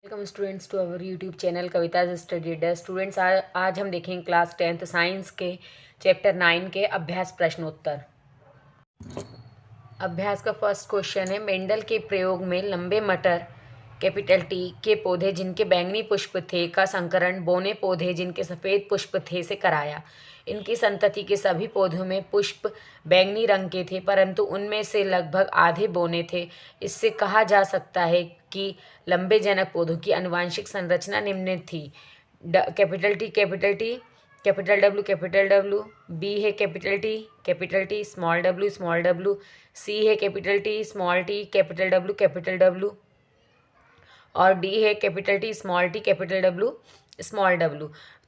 Welcome students to our YouTube channel Kavita's study day. Students आज हम देखेंगे क्लास 10th साइंस के चैप्टर 9 के अभ्यास प्रश्नोत्तर। अभ्यास का फर्स्ट क्वेश्चन है, मेंडल के प्रयोग में लंबे मटर कैपिटल टी के पौधे जिनके बैंगनी पुष्प थे का संकरण बोने पौधे जिनके सफ़ेद पुष्प थे से कराया। इनकी संतति के सभी पौधों में पुष्प बैंगनी रंग के थे, परंतु उनमें से लगभग आधे बोने थे। इससे कहा जा सकता है कि लंबे जनक पौधों की आनुवांशिक संरचना निम्न थी। Capital T capital W, B है capital T small W, C है कैपिटल टी कैपिटल डब्ल्यू और डी है कैपिटल टी कैपिटल डब्ल्यू।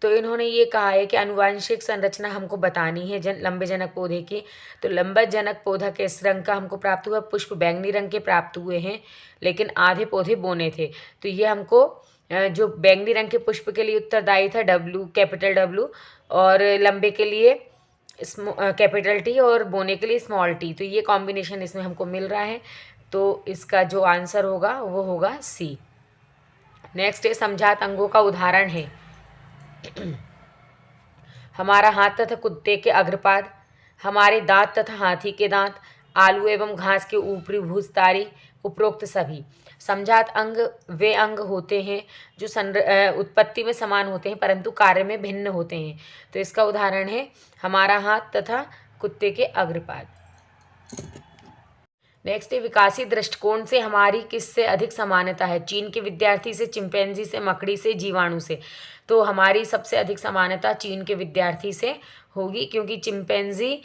तो इन्होंने ये कहा है कि आनुवांशिक संरचना हमको बतानी है लंबे जनक पौधे की। तो लंबा जनक पौधा किस रंग का हमको प्राप्त हुआ? पुष्प बैंगनी रंग के प्राप्त हुए हैं, लेकिन आधे पौधे बोने थे। तो ये हमको जो बैंगनी रंग के पुष्प के लिए उत्तरदायी था कैपिटल डब्ल्यू, और लंबे के लिए कैपिटल टी और बोने के लिए स्मॉल टी। तो ये कॉम्बिनेशन इसमें हमको मिल रहा है, तो इसका जो आंसर होगा वो होगा सी। नेक्स्ट है, समझात अंगों का उदाहरण है। हमारा हाथ तथा कुत्ते के अग्रपाद, हमारे दांत तथा हाथी के दांत, आलू एवं घास के ऊपरी भुजतारी, उपरोक्त सभी। समझात अंग वे अंग होते हैं जो उत्पत्ति में समान होते हैं परंतु कार्य में भिन्न होते हैं। तो इसका उदाहरण है हमारा हाथ तथा कुत्ते के अग्रपाद। नेक्स्ट है, विकासी दृष्टिकोण से हमारी किससे अधिक समानता है? चीन के विद्यार्थी से, चिंपैंजी से, मकड़ी से, जीवाणु से। तो हमारी सबसे अधिक समानता चीन के विद्यार्थी से होगी, क्योंकि चिंपैंजी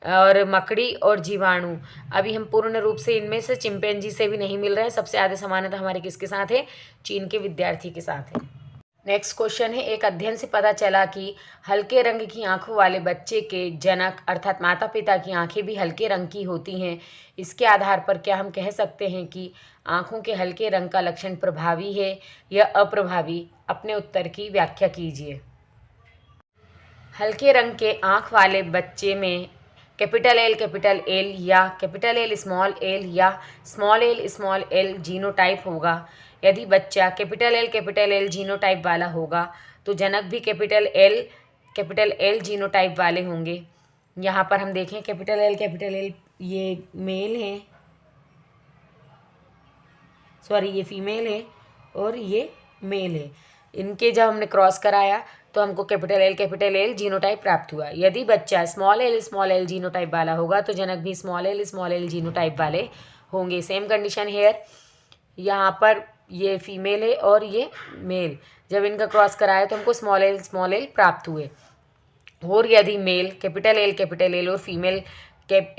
और मकड़ी और जीवाणु अभी हम पूर्ण रूप से इनमें से चिंपैंजी से भी नहीं मिल रहे हैं। सबसे ज़्यादा समानता हमारी किसके साथ है? चीन के विद्यार्थी के साथ है। नेक्स्ट क्वेश्चन है, एक अध्ययन से पता चला कि हल्के रंग की आंखों वाले बच्चे के जनक अर्थात माता पिता की आंखें भी हल्के रंग की होती हैं। इसके आधार पर क्या हम कह सकते हैं कि आंखों के हल्के रंग का लक्षण प्रभावी है या अप्रभावी? अपने उत्तर की व्याख्या कीजिए। हल्के रंग के आंख वाले बच्चे में कैपिटल एल या कैपिटल एल या स्मॉल एल जीनोटाइप होगा। यदि बच्चा कैपिटल एल जीनोटाइप वाला होगा तो जनक भी कैपिटल एल जीनोटाइप वाले होंगे। यहाँ पर हम देखें कैपिटल एल ये मेल है, सॉरी ये फीमेल है और ये मेल है। इनके जब हमने क्रॉस कराया तो हमको कैपिटल एल जीनोटाइप प्राप्त हुआ। यदि बच्चा स्मॉल एल जीनोटाइप वाला होगा तो जनक भी स्मॉल एल जीनोटाइप वाले होंगे। सेम कंडीशन हेयर, यहाँ पर ये फीमेल है और ये मेल, जब इनका क्रॉस कराया तो हमको स्मॉल एल प्राप्त हुए। और यदि मेल कैपिटल एल और फीमेल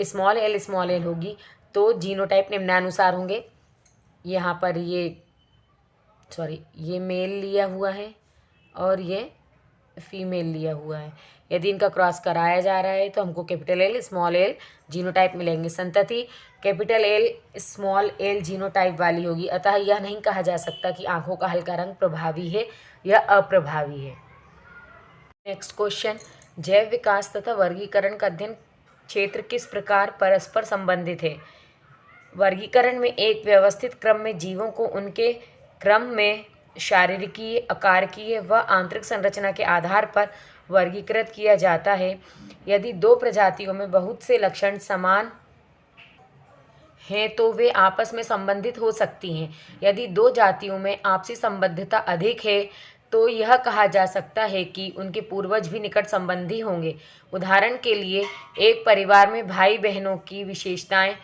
स्मॉल एल होगी तो जीनोटाइप निम्नानुसार होंगे। यहाँ पर ये मेल लिया हुआ है और ये फीमेल लिया हुआ है। यदि इनका क्रॉस कराया जा रहा है तो हमको capital L small L genotype मिलेंगे। संतति capital L small L genotype वाली होगी, अतः यह नहीं कहा जा सकता कि आंखों का हल्का रंग प्रभावी है या अप्रभावी है। नेक्स्ट क्वेश्चन, जैव विकास तथा वर्गीकरण का अध्ययन क्षेत्र किस प्रकार परस्पर संबंधित है? वर्गीकरण में एक व्यवस्थित क्रम में जीवों को उनके क्रम में शारीरिकीय, आकारकीय व आंतरिक संरचना के आधार पर वर्गीकृत किया जाता है। यदि दो प्रजातियों में बहुत से लक्षण समान हैं तो वे आपस में संबंधित हो सकती हैं। यदि दो जातियों में आपसी संबद्धता अधिक है तो यह कहा जा सकता है कि उनके पूर्वज भी निकट संबंधी होंगे। उदाहरण के लिए, एक परिवार में भाई बहनों की विशेषताएं,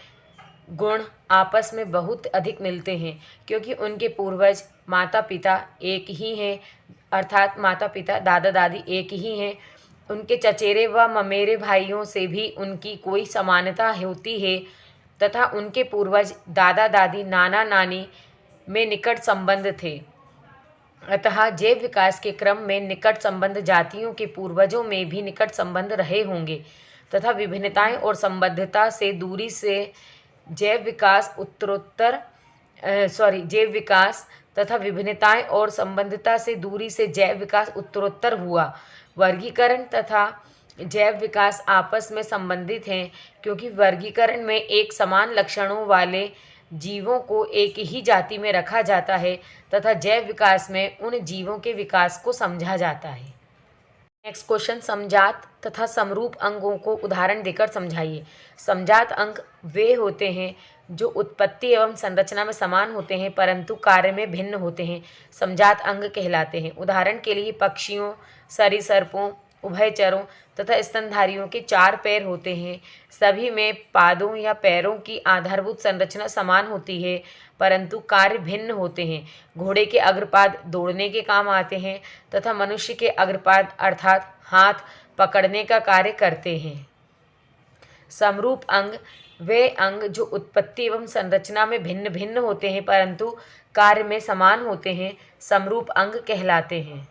गुण आपस में बहुत अधिक मिलते हैं क्योंकि उनके पूर्वज माता पिता एक ही हैं, अर्थात माता पिता दादा दादी एक ही हैं। उनके चचेरे व ममेरे भाइयों से भी उनकी कोई समानता होती है तथा उनके पूर्वज दादा दादी नाना नानी में निकट संबंध थे। अतः जैव विकास के क्रम में निकट संबंध जातियों के पूर्वजों में भी निकट संबंध रहे होंगे तथा विभिन्नताएं और संबद्धता से दूरी से जैव विकास तथा विभिन्नताएं और संबद्धता से दूरी से जैव विकास उत्तरोत्तर हुआ। वर्गीकरण तथा जैव विकास आपस में संबंधित हैं क्योंकि वर्गीकरण में एक समान लक्षणों वाले जीवों को एक ही जाति में रखा जाता है तथा जैव विकास में उन जीवों के विकास को समझा जाता है। नेक्स्ट क्वेश्चन, समजात तथा समरूप अंगों को उदाहरण देकर समझाइए। समजात अंग वे होते हैं जो उत्पत्ति एवं संरचना में समान होते हैं परंतु कार्य में भिन्न होते हैं, समजात अंग कहलाते हैं। उदाहरण के लिए पक्षियों, सरीसृपों, उभयचरों तथा स्तनधारियों के 4 पैर होते हैं। सभी में पादों या पैरों की आधारभूत संरचना समान होती है परंतु कार्य भिन्न होते हैं। घोड़े के अग्रपाद दौड़ने के काम आते हैं तथा मनुष्य के अग्रपाद अर्थात हाथ पकड़ने का कार्य करते हैं। समरूप अंग वे अंग जो उत्पत्ति एवं संरचना में भिन्न भिन्न होते हैं परंतु कार्य में समान होते हैं, समरूप अंग कहलाते हैं।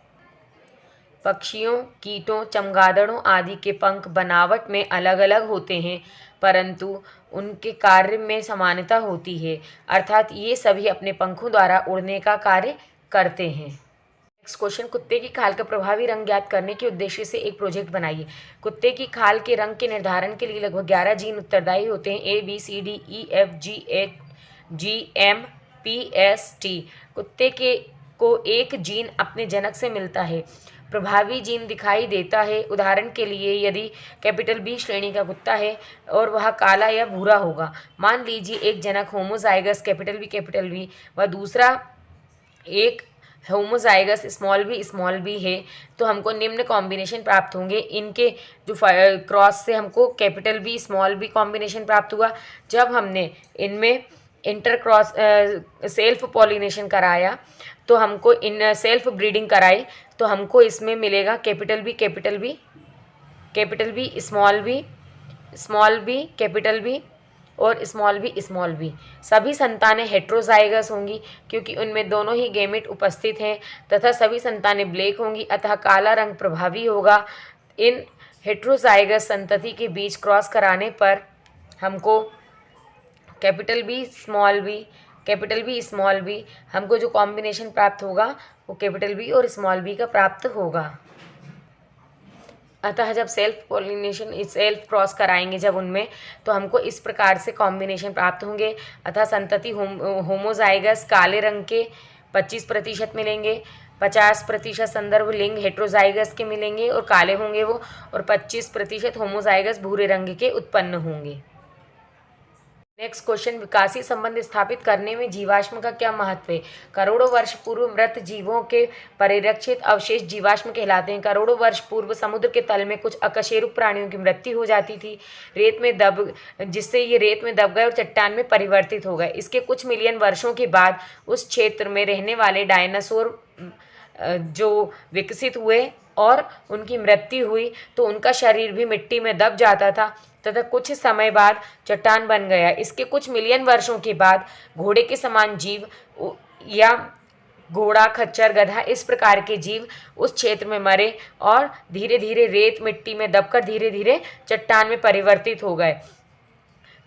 पक्षियों, कीटों, चमगादड़ों आदि के पंख बनावट में अलग अलग होते हैं परंतु उनके कार्य में समानता होती है, अर्थात ये सभी अपने पंखों द्वारा उड़ने का कार्य करते हैं। नेक्स्ट क्वेश्चन, कुत्ते की खाल का प्रभावी रंग ज्ञात करने के उद्देश्य से एक प्रोजेक्ट बनाइए। कुत्ते की खाल के रंग के निर्धारण के लिए लगभग 11 जीन उत्तरदायी होते हैं, ABCDEFGHGMPST। कुत्ते को एक जीन अपने जनक से मिलता है। प्रभावी जीन दिखाई देता है। उदाहरण के लिए यदि B श्रेणी का कुत्ता है और वह काला या भूरा होगा, मान लीजिए एक जनक होमोजाइगस B व दूसरा एक होमोजाइगस b है तो हमको निम्न कॉम्बिनेशन प्राप्त होंगे। इनके जो क्रॉस से हमको B कॉम्बिनेशन प्राप्त हुआ। जब हमने इनमें इंटर क्रॉस सेल्फ पॉलिनेशन कराया तो हमको इन सेल्फ ब्रीडिंग कराई तो हमको इसमें मिलेगा B स्मॉल b और स्मॉल b। सभी संतानें हेट्रोजाइगस होंगी क्योंकि उनमें दोनों ही गैमेट उपस्थित हैं तथा सभी संतानें ब्लैक होंगी, अतः काला रंग प्रभावी होगा। इन हेट्रोजाइगस संतति के बीच क्रॉस कराने पर हमको B स्मॉल b हमको जो कॉम्बिनेशन प्राप्त होगा वो B और स्मॉल b का प्राप्त होगा। अतः जब सेल्फ क्रॉस कराएंगे जब उनमें तो हमको इस प्रकार से कॉम्बिनेशन प्राप्त होंगे। अतः संतति होमोजाइगस काले रंग के 25% मिलेंगे, 50% संदर्भ लिंग हेट्रोजाइगस के मिलेंगे और काले होंगे वो, और 25% होमोजाइगस भूरे रंग के उत्पन्न होंगे। नेक्स्ट क्वेश्चन, विकासीय संबंध स्थापित करने में जीवाश्म का क्या महत्व है? करोड़ों वर्ष पूर्व मृत जीवों के परिरक्षित अवशेष जीवाश्म कहलाते हैं। करोड़ों वर्ष पूर्व समुद्र के तल में कुछ अकशेरुक प्राणियों की मृत्यु हो जाती थी जिससे ये रेत में दब गए और चट्टान में परिवर्तित हो गए। इसके कुछ मिलियन वर्षों के बाद उस क्षेत्र में रहने वाले डायनासोर जो विकसित हुए और उनकी मृत्यु हुई तो उनका शरीर भी मिट्टी में दब जाता था तथा कुछ समय बाद चट्टान बन गया। इसके कुछ मिलियन वर्षों के बाद घोड़े के समान जीव या घोड़ा, खच्चर, गधा इस प्रकार के जीव उस क्षेत्र में मरे और धीरे धीरे रेत मिट्टी में दबकर धीरे धीरे चट्टान में परिवर्तित हो गए।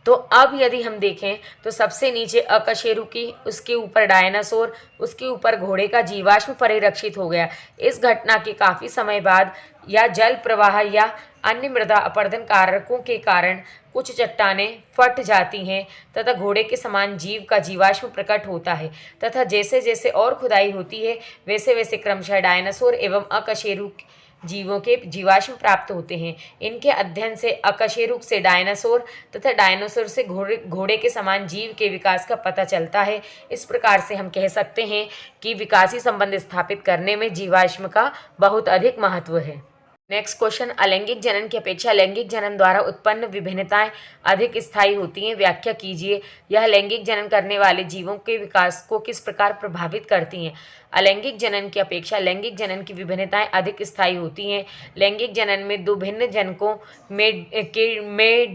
तो अब यदि हम देखें तो सबसे नीचे अकशेरुकी, उसके ऊपर डायनासोर, उसके ऊपर घोड़े का जीवाश्म परिरक्षित हो गया। इस घटना के काफ़ी समय बाद या जल प्रवाह या अन्य मृदा अपरदन कारकों के कारण कुछ चट्टानें फट जाती हैं तथा घोड़े के समान जीव का जीवाश्म प्रकट होता है तथा जैसे जैसे और खुदाई होती है वैसे वैसे क्रमशः डायनासोर एवं अकशेरुक जीवों के जीवाश्म प्राप्त होते हैं। इनके अध्ययन से अकशेरुक से डायनासोर तथा डायनासोर से घोड़े के समान जीव के विकास का पता चलता है। इस प्रकार से हम कह सकते हैं कि विकासीय संबंध स्थापित करने में जीवाश्म का बहुत अधिक महत्व है। नेक्स्ट क्वेश्चन, अलैंगिक जनन की अपेक्षा लैंगिक जनन द्वारा उत्पन्न विभिन्नताएं अधिक स्थायी होती हैं, व्याख्या कीजिए। यह लैंगिक जनन करने वाले जीवों के विकास को किस प्रकार प्रभावित करती हैं? अलैंगिक जनन की अपेक्षा लैंगिक जनन की विभिन्नताएं अधिक स्थायी होती हैं। लैंगिक जनन में दो भिन्न जनकों में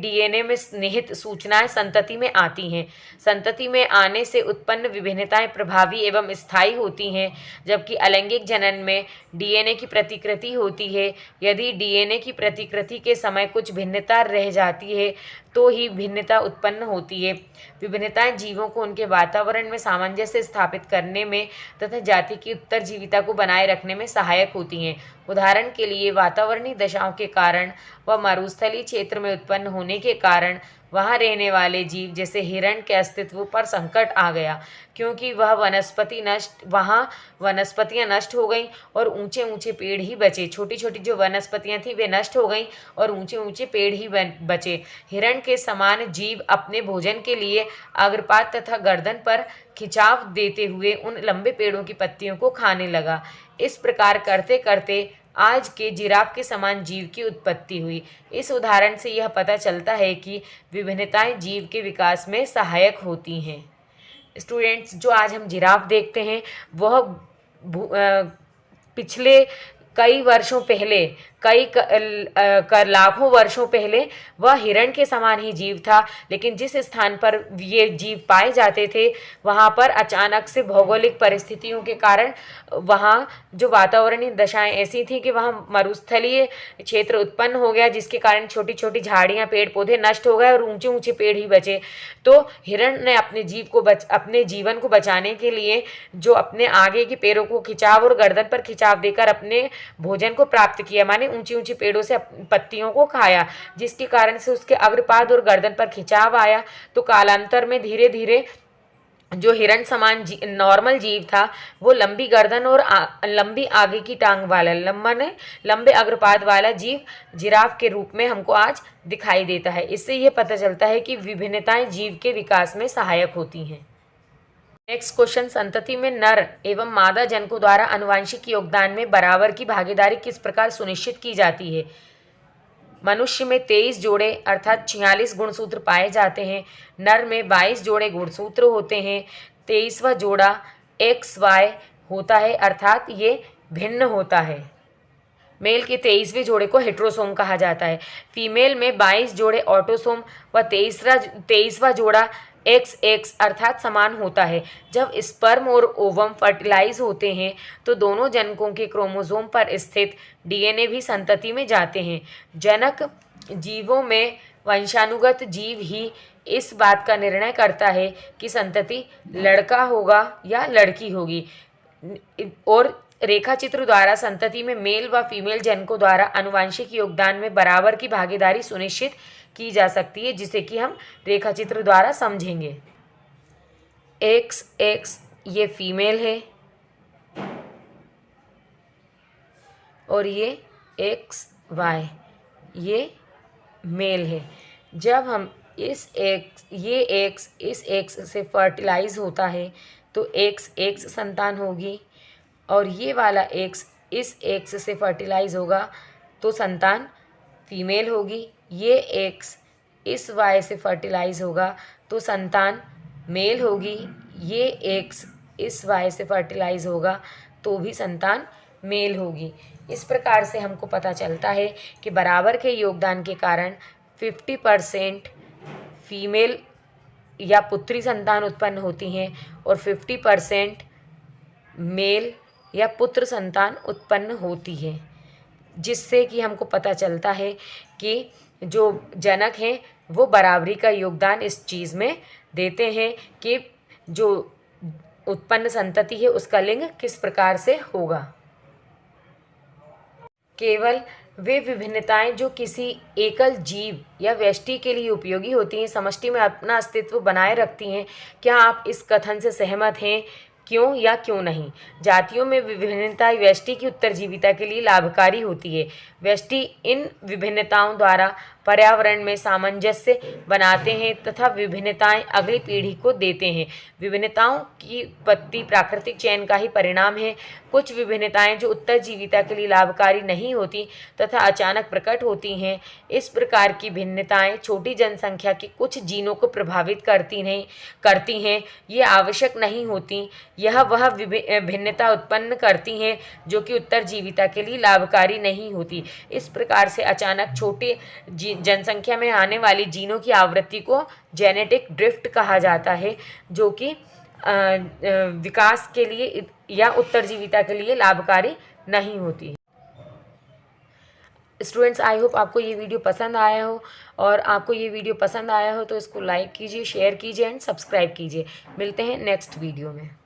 डीएनए में निहित सूचनाएं संतति में आती हैं। संतति में आने से उत्पन्न विभिन्नताएं प्रभावी एवं स्थायी होती हैं, जबकि अलैंगिक जनन में डीएनए की प्रतिकृति होती है। यदि डीएनए की प्रतिकृति के समय कुछ भिन्नता रह जाती है तो ही भिन्नता उत्पन्न होती है। विभिन्नताएं जीवों को उनके वातावरण में सामंजस्य स्थापित करने में तथा जाति की उत्तरजीविता को बनाए रखने में सहायक होती हैं। उदाहरण के लिए वातावरणीय दशाओं के कारण व मरुस्थलीय क्षेत्र में उत्पन्न होने के कारण वहाँ रहने वाले जीव जैसे हिरण के अस्तित्व पर संकट आ गया, क्योंकि वहाँ वनस्पतियाँ नष्ट हो गईं और ऊंचे ऊंचे पेड़ ही बचे। छोटी छोटी जो वनस्पतियाँ थीं वे नष्ट हो गईं और ऊंचे ऊंचे पेड़ ही बचे। हिरण के समान जीव अपने भोजन के लिए अग्रपात तथा गर्दन पर खिंचाव देते हुए उन लंबे पेड़ों की पत्तियों को खाने लगा। इस प्रकार करते करते आज के जिराफ के समान जीव की उत्पत्ति हुई। इस उदाहरण से यह पता चलता है कि विभिन्नताएं जीव के विकास में सहायक होती हैं। स्टूडेंट्स, जो आज हम जिराफ देखते हैं वह पिछले कई वर्षों पहले लाखों वर्षों पहले वह हिरण के समान ही जीव था, लेकिन जिस स्थान पर ये जीव पाए जाते थे वहाँ पर अचानक से भौगोलिक परिस्थितियों के कारण वहाँ जो वातावरणीय दशाएं ऐसी थी कि वहाँ मरुस्थलीय क्षेत्र उत्पन्न हो गया, जिसके कारण छोटी छोटी झाड़ियाँ पेड़ पौधे नष्ट हो गए और ऊंचे ऊंचे पेड़ ही बचे। तो हिरण ने अपने जीवन को बचाने के लिए जो अपने आगे के पैरों को खिंचाव और गर्दन पर खिंचाव देकर अपने भोजन को प्राप्त किया, माने ऊंची ऊंची पेड़ों से पत्तियों को खाया, जिसके कारण से उसके अग्रपाद और गर्दन पर खिंचाव आया। तो कालांतर में धीरे धीरे जो हिरण समान नॉर्मल जीव था वो लंबी गर्दन और लंबी आगे की टांग वाला लंबे अग्रपाद वाला जीव जिराफ के रूप में हमको आज दिखाई देता है। इससे ये पता चलता है कि विभिन्नताएं जीव के विकास में सहायक होती हैं। नेक्स्ट क्वेश्चन, संतति में नर एवं मादा जनकों द्वारा आनुवंशिक योगदान में बराबर की भागीदारी किस प्रकार सुनिश्चित की जाती है? मनुष्य में 23 जोड़े अर्थात 46 गुणसूत्र पाए जाते हैं। नर में 22 जोड़े गुणसूत्र होते हैं। 23वां जोड़ा XY होता है अर्थात ये भिन्न होता है। मेल के 23वें जोड़े को हेट्रोसोम कहा जाता है। फीमेल में 22 जोड़े ऑटोसोम व 23वां जोड़ा XX अर्थात समान होता है। जब स्पर्म और ओवम फर्टिलाइज होते हैं तो दोनों जनकों के क्रोमोसोम पर स्थित DNA भी संतति में जाते हैं। जनक जीवों में वंशानुगत जीव ही इस बात का निर्णय करता है कि संतति लड़का होगा या लड़की होगी, और रेखा चित्र द्वारा संतति में मेल व फीमेल जनकों द्वारा आनुवंशिक योगदान में बराबर की भागीदारी सुनिश्चित की जा सकती है, जिसे कि हम रेखा चित्र द्वारा समझेंगे। XX ये फीमेल है और ये XY ये मेल है। जब हम इस X से फर्टिलाइज होता है तो XX संतान होगी, और ये वाला X इस X से फर्टिलाइज होगा तो संतान फीमेल होगी। ये X इस Y से फर्टिलाइज होगा तो संतान मेल होगी। ये X इस Y से फर्टिलाइज होगा तो भी संतान मेल होगी। इस प्रकार से हमको पता चलता है कि बराबर के योगदान के कारण 50% फीमेल या पुत्री संतान उत्पन्न होती हैं और 50% मेल या पुत्र संतान उत्पन्न होती है, जिससे कि हमको पता चलता है कि जो जनक हैं वो बराबरी का योगदान इस चीज़ में देते हैं कि जो उत्पन्न संतति है उसका लिंग किस प्रकार से होगा। केवल वे विभिन्नताएं जो किसी एकल जीव या व्यष्टि के लिए उपयोगी होती हैं समष्टि में अपना अस्तित्व बनाए रखती हैं। क्या आप इस कथन से सहमत हैं? क्यों या क्यों नहीं? जातियों में विभिन्नता व्यष्टि की उत्तरजीविता के लिए लाभकारी होती है। व्यष्टि इन विभिन्नताओं द्वारा पर्यावरण में सामंजस्य बनाते हैं तथा विभिन्नताएं अगली पीढ़ी को देते हैं। विभिन्नताओं की उत्पत्ति प्राकृतिक चयन का ही परिणाम है। कुछ विभिन्नताएं जो उत्तरजीविता के लिए लाभकारी नहीं होती तथा अचानक प्रकट होती हैं। इस प्रकार की भिन्नताएं छोटी जनसंख्या के कुछ जीनों को प्रभावित करती हैं। ये आवश्यक नहीं होती। यह वह भिन्नता उत्पन्न करती हैं जो कि उत्तरजीविता के लिए लाभकारी नहीं होती। इस प्रकार से अचानक छोटे जनसंख्या में आने वाली जीनों की आवृत्ति को जेनेटिक ड्रिफ्ट कहा जाता है, जो कि विकास के लिए या उत्तरजीविता के लिए लाभकारी नहीं होती है। स्टूडेंट्स, आई होप आपको ये वीडियो पसंद आया हो, और आपको ये वीडियो पसंद आया हो तो इसको लाइक कीजिए, शेयर कीजिए एंड सब्सक्राइब कीजिए। मिलते हैं नेक्स्ट वीडियो में।